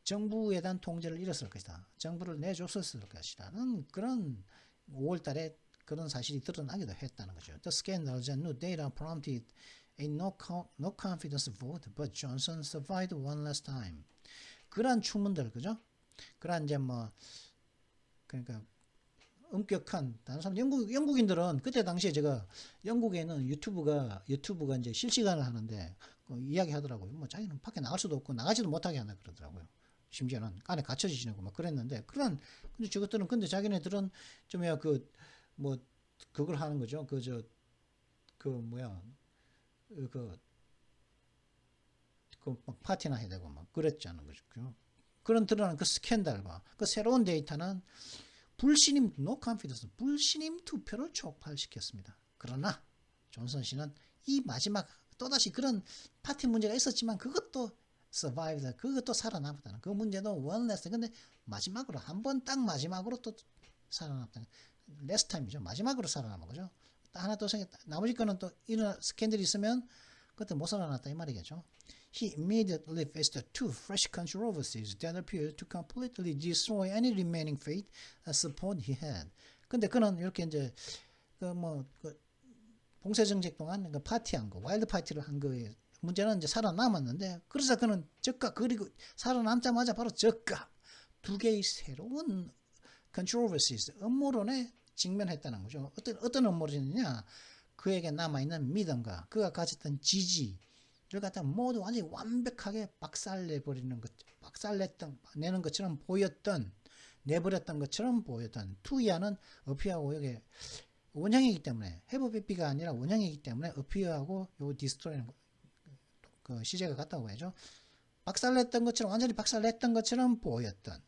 A: 정부에 대한 통제를 잃었을 것이다. 정부를 내줬을 것이라는 그런 5월달에 그런 사실이 드러나기도 했다는 거죠. The scandals and new data prompted a no confidence vote, but Johnson survived one last time. 그러한 추문들, 그죠? 그러한 이제 뭐 그러니까 엄격한 다른 사람 영국인들은 그때 당시에 제가 영국에는 유튜브가 이제 실시간을 하는데 이야기하더라고요. 뭐 자기는 밖에 나갈 수도 없고 나가지도 못하게 한다 그러더라고요. 심지어는 안에 갇혀져 지내고 막 그랬는데 근데 저것들은 근데 자기네들은 좀 뭐 그걸 하는 거죠. 막 파티나 해야 되고 막 그랬잖아요. 거죠. 그런 드러난 그 스캔들과 그 새로운 데이터는 불신임 no confidence 불신임 투표를 촉발시켰습니다. 그러나 존슨 씨는 이 마지막 또다시 그런 파티 문제가 있었지만 그것도 survived 그것도 살아남았다는 그 문제도 one last 근데 마지막으로 한 번 딱 마지막으로 또 살아남았다는 last time이죠. 마지막으로 살아남은 거죠. 하나 또 생겼다. 나머지 거는 또 이런 스캔들이 있으면 그때 못 살아났다 이 말이겠죠. He immediately faced two fresh controversies that appeared to completely destroy any remaining faith and support he had. 근데 그는 이렇게 이제 봉쇄 정책 동안 파티한 거, 와일드 파티를 한 거에 문제는 이제 살아남았는데 그래서 그는 그리고 살아남자마자 바로 두 개의 새로운 controversies, 음모론에 직면했다는 거죠. 어떤 음모론이냐? 그에게 남아있는 믿음과 그가 가졌던 지지를 갖다 모두 완전히 완벽하게 내는 것처럼 내버렸던 것처럼 보였던 투이하는 어피하고 이게 원형이기 때문에 헤브비피가 아니라 원형이기 때문에 어피하고 요 디스토리는 그 시제가 같다고 해야죠. 완전히 박살냈던 것처럼 보였던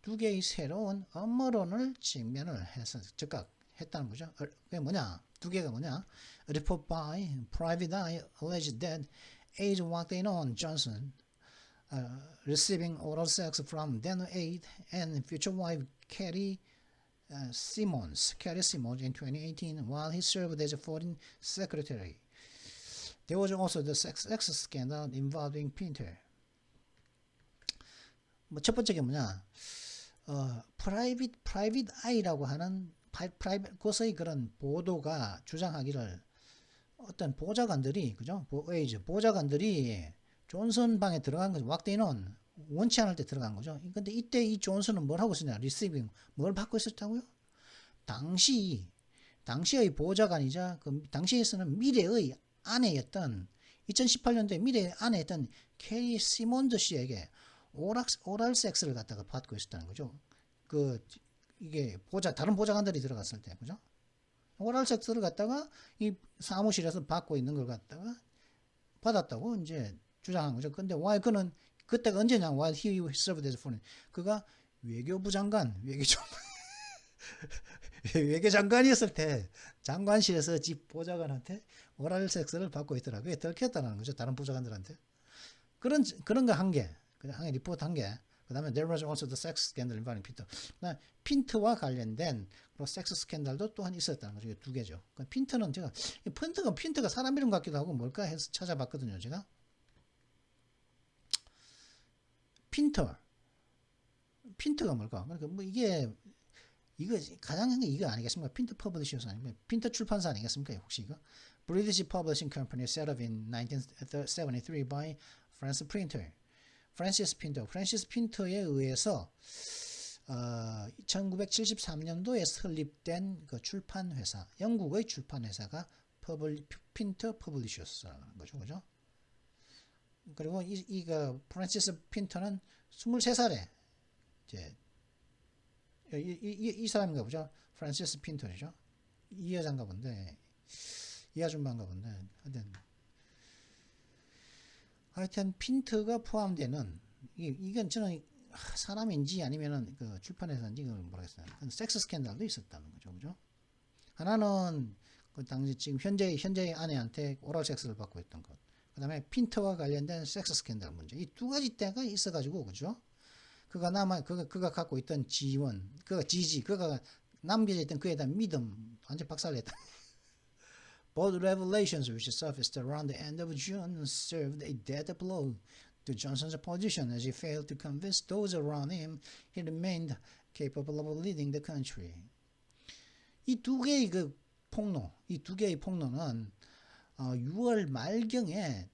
A: 두 개의 새로운 음모론을 직면을 해서 즉각했다는 거죠. 그게 뭐냐? 두 개가 뭐냐? A report by Private Eye alleged that aides walked in on Johnson receiving oral sex from then aide and future wife Carrie Simmons in 2018 while he served as a foreign secretary. There was also the sex scandal involving Pinter. 뭐 첫 번째가 뭐냐? private eye라고 하는 그것의 그런 보도가 주장하기를 어떤 보좌관들이 그죠? 보좌관들이 존슨 방에 들어간 거죠. 왁데이는 원치 않을 때 들어간 거죠. 근데 이때 이 존슨은 뭘 하고 있었냐? 리시빙 뭘 받고 있었다고요? 당시의 보좌관이자 그 당시에서는 미래의 아내였던 2018년도에 미래의 아내였던 캐리 시몬드 씨에게 오랄 섹스를 갖다가 받고 있었다는 거죠. 이게 다른 보좌관들이 들어갔을 때, 그죠? 오랄 섹스를 갖다가 이 사무실에서 받고 있는 걸 갖다가 받았다고 이제 주장한 거죠. 근데 그때가 언제냐? While he served as foreign. 그가 외교부 장관, 외교장관이었을 때 장관실에서 집 보좌관한테 오랄 섹스를 받고 있더라고요. 들켰다는 거죠. 다른 보좌관들한테. 그런 거 한 개. 그냥 리포트 한 개. 그 다음에 there was also the sex scandal involving Pinter. 핀트와 관련된 섹스 스캔들도 또한 있었다는 거죠. 두 개죠. 핀트는 핀트가 사람 이름 같기도 하고 뭘까 해서 찾아봤거든요. 제가. 핀터가 뭘까? 그러니까 뭐 이거 가장 한 게 이거 아니겠습니까? 핀터 퍼블리셔스 아니면 핀터 출판사 아니겠습니까? 혹시 이거? British Publishing Company set up in 1973 by Francis Pinter. 프랜시스 핀터에 의해서 1973년도에 설립된 그 출판 회사, 영국의 출판 회사가 핀터 퍼블리셔스라는 거죠, 그죠? 그리고 그 프란시스 핀터는 23살에 이제 이 사람인가 보죠. 프란시스 핀터죠. 이 여자인가 본데, 이 아줌마인가 본데, 하여튼 핀터가 포함되는 이건 저는 사람인지 아니면은 그 출판회사인지 그걸 모르겠어요. 섹스 스캔들도 있었다는 거죠, 그죠? 하나는 그 당시 지금 현재의 아내한테 오랄 섹스를 받고 있던 것. 그다음에 핀터와 관련된 섹스 스캔들 문제. 이 두 가지 때가 있어가지고, 그죠? 그가 갖고 있던 지원, 그가 남겨져 있던 그에 대한 믿음 완전 박살냈다. Both revelations which surfaced around the end of June served a death blow to Johnson's position as he failed to convince those around him he remained capable of leading the country. 이 두 개의 폭로는 6월 말경에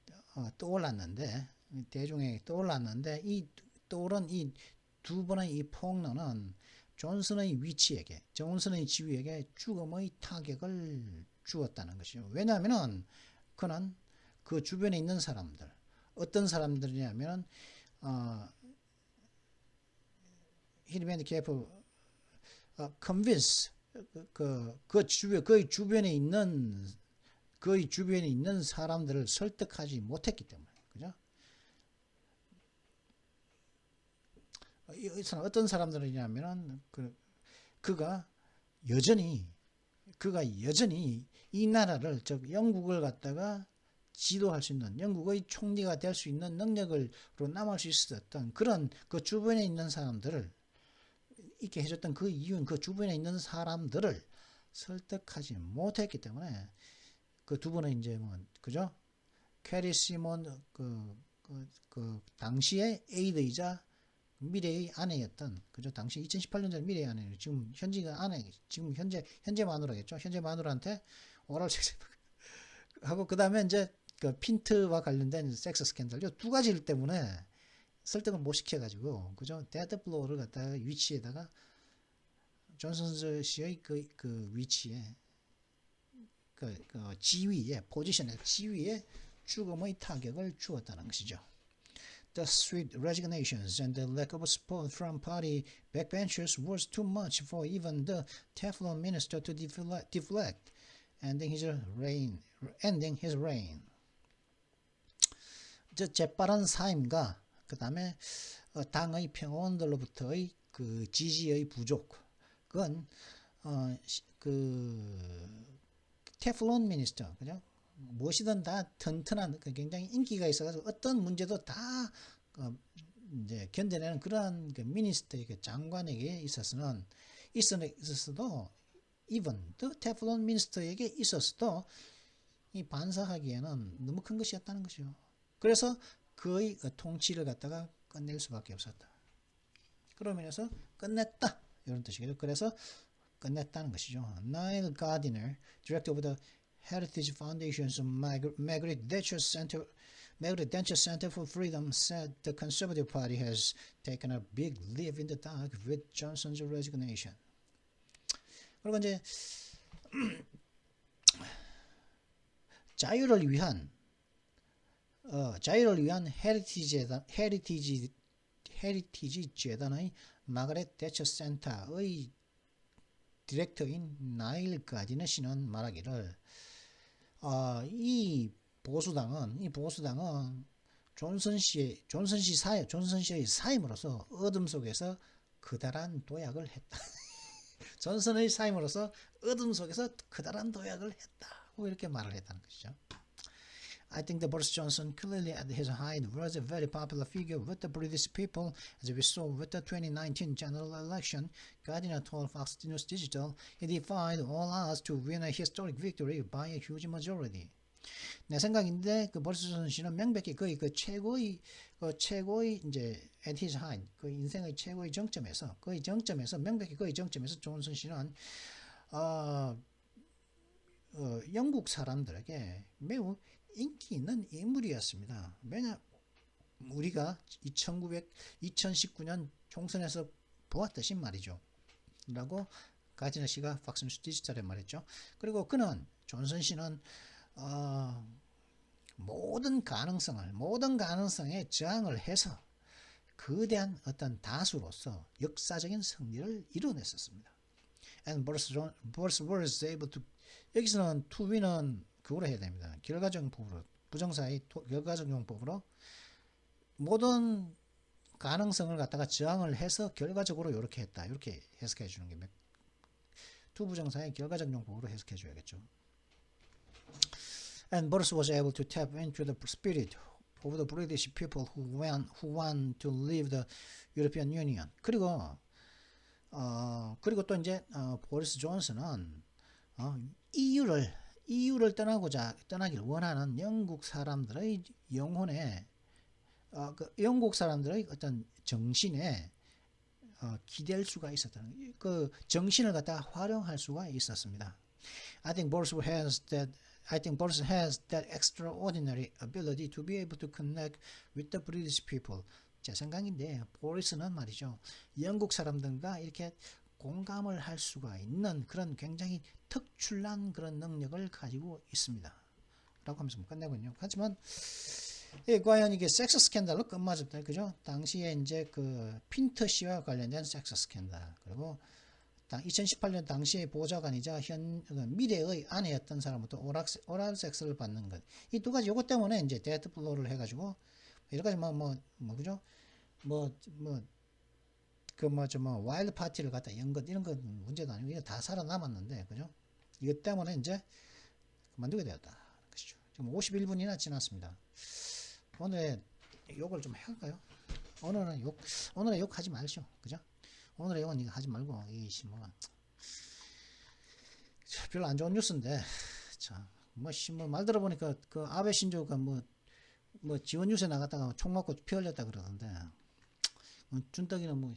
A: 떠올랐는데, 대중에 떠올랐는데, 이 떠오른 이 두 번의 이 폭로는 존슨의 지위에게 죽음의 타격을 주었다는 것이죠. 왜냐하면은 그는 그 주변에 있는 사람들, 어떤 사람들이냐면은 he remained capable convince 그의 주변에 있는 사람들을 설득하지 못했기 때문에, 그죠? 어떤 사람들이냐면은 그가 여전히 이 나라를, 즉 영국을 갖다가 지도할 수 있는, 영국의 총리가 될 수 있는 능력으로 남을 수 있었던 그런 그 주변에 있는 사람들을 있게 해줬던 그 이유는 그 주변에 있는 사람들을 설득하지 못했기 때문에 그 두 분은 이제 그죠? 캐리 시몬 그 당시의 에이드이자 미래의 아내였던, 그죠? 당시 2018년전 미래의 아내, 지금 현재가 아내, 지금 현재 마누라겠죠? 현재 마누라한테 오랄 섹스 하고, 그 다음에 이제 그 핀트와 관련된 섹스 스캔들, 이 두 가지 때문에 설득을 못 시켜가지고, 그죠? 데드 블로우를 갖다가 위치에다가 존슨 씨의 그 위치에, 지위에 죽음의 타격을 주었다는 것이죠. The swift resignations and the lack of support from party backbenchers was too much for even the Teflon minister to deflect, ending his reign. 재빠른 사임과 그 다음에 당의 평원들로부터의 그 지지의 부족, 그건 그 테플론 미니스터, 그죠? 무엇이든 다 튼튼한, 굉장히 인기가 있어가지고 어떤 문제도 다 이제 견뎌내는 그러한 그 미니스터의 그 장관에게 있어서도 even the 테플론 미니스터에게 있어서도 이 반사하기에는 너무 큰 것이었다는 것이죠. 그래서 그의 통치를 갖다가 끝낼 수밖에 없었다. 그로 인해서 끝냈다, 이런 뜻이겠죠. 그래서 끝냈다는 것이죠. Niall Gardiner, director of the Heritage Foundation's Margaret Thatcher Center for Freedom, said the Conservative Party has taken a big leap in the dark with Johnson's resignation. 그리고 이제 자유를 위한 헤리티지 재단의 마가렛 대처 센터의 디렉터인 나일 가디너 씨는 말하기를, 이 보수당은 존슨 씨의 사임으로서 어둠 속에서 커다란 도약을 했다. 존슨의 사임으로서 어둠 속에서 커다란 도약을 했다고 이렇게 말을 했다는 것이죠. I think that Boris Johnson, clearly at his height, was a very popular figure with the British people, as we saw with the 2019 general election. Gardiner told Fox News Digital he defied all odds to win a historic victory by a huge majority. 내 생각인데 그 보리스 존슨 씨는 명백히 거의 그 최고의 이제 at his height, 그 인생의 최고의 정점에서 명백히 거의 정점에서 존슨 씨는 영국 사람들에게 매우 인기 있는 인물이었습니다. 왜냐, 우리가 2019년 총선에서 보았듯이 말이죠. 라고 가지나 씨가 팍스뉴스 디지털에 말했죠. 그리고 그는 존슨 씨는 모든 가능성에 저항을 해서 거대한 어떤 다수로서 역사적인 승리를 이뤄냈었습니다. And Boris was able to 여기서는 to win은 그거로 해야 됩니다. 결과적 용법으로 부정사의 결과적 용법으로 모든 가능성을 갖다가 저항을 해서 결과적으로 이렇게 했다. 이렇게 해석해 주는 게 to 부정사의 결과적 용법으로 해석해 줘야겠죠. And Boris was able to tap into the spirit of the British people who want to leave the European Union. 그리고 또 이제 보리스 존슨은 EU를 떠나길 원하는 영국 사람들의 영혼에 영국 사람들의 어떤 정신에 기댈 수가 있었다는 그 정신을 갖다 활용할 수가 있었습니다. I think Boris has that extraordinary ability to be able to connect with the British people. 제 생각인데 보리스는 말이죠. 영국 사람들과 이렇게 공감을 할 수가 있는 그런 굉장히 특출난 그런 능력을 가지고 있습니다. 라고 하면서 끝내군요. 하지만 과연 이게 섹스 스캔들로 끝맞았다. 그죠? 당시에 이제 그 핀터 씨와 관련된 섹스 스캔들. 그리고 2018년 당시의 보좌관이자 미래의 아내였던 사람부터 오랄 섹스를 받는 것. 이 두 가지 요것 때문에 이제 데드 블로우를 해가지고 여러 가지 그죠? 와일드 파티를 갖다 연 것 이런 건 문제도 아니고 이거 다 살아남았는데 그죠? 이것 때문에 이제 그만두게 되었다. 그렇죠? 지금 51분이나 지났습니다. 오늘 욕을 좀 해볼까요? 오늘은 욕하지 마시오. 그죠? 오늘의 욕은 이거 하지 말고, 이씨, 별로 안 좋은 뉴스인데, 자, 말 들어보니까, 그, 아베 신조가 지원 뉴스에 나갔다가 총 맞고 피 흘렸다 그러던데, 준떡이는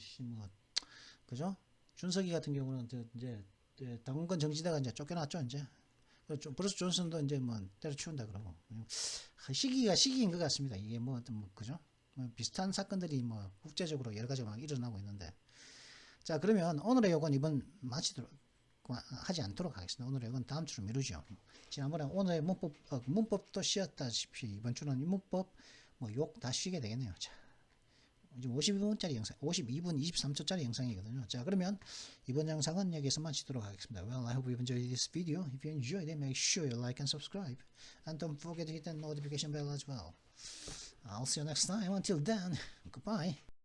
A: 그죠? 준석이 같은 경우는 이제, 당원권 정지다가 이제 쫓겨났죠, 이제. 브루스 존슨도 이제 때려치운다 그러고. 시기가 시기인 것 같습니다. 이게 그죠? 비슷한 사건들이 국제적으로 여러 가지가 막 일어나고 있는데. 자, 그러면 오늘의 욕은 이번 마치도록 하지 않도록 하겠습니다. 오늘의 욕은 다음 주로 미루죠. 지난번에 오늘의 문법도 쉬었다시피 이번 주는 문법 욕 다 쉬게 되겠네요. 자, 지금 52분짜리 영상, 52분 23초짜리 영상이거든요. 자, 그러면 이번 영상은 여기서 마치도록 하겠습니다. Well, I hope you've enjoyed this video. If you enjoyed it, make sure you like and subscribe. And don't forget to hit the notification bell as well. I'll see you next time. Until then, goodbye.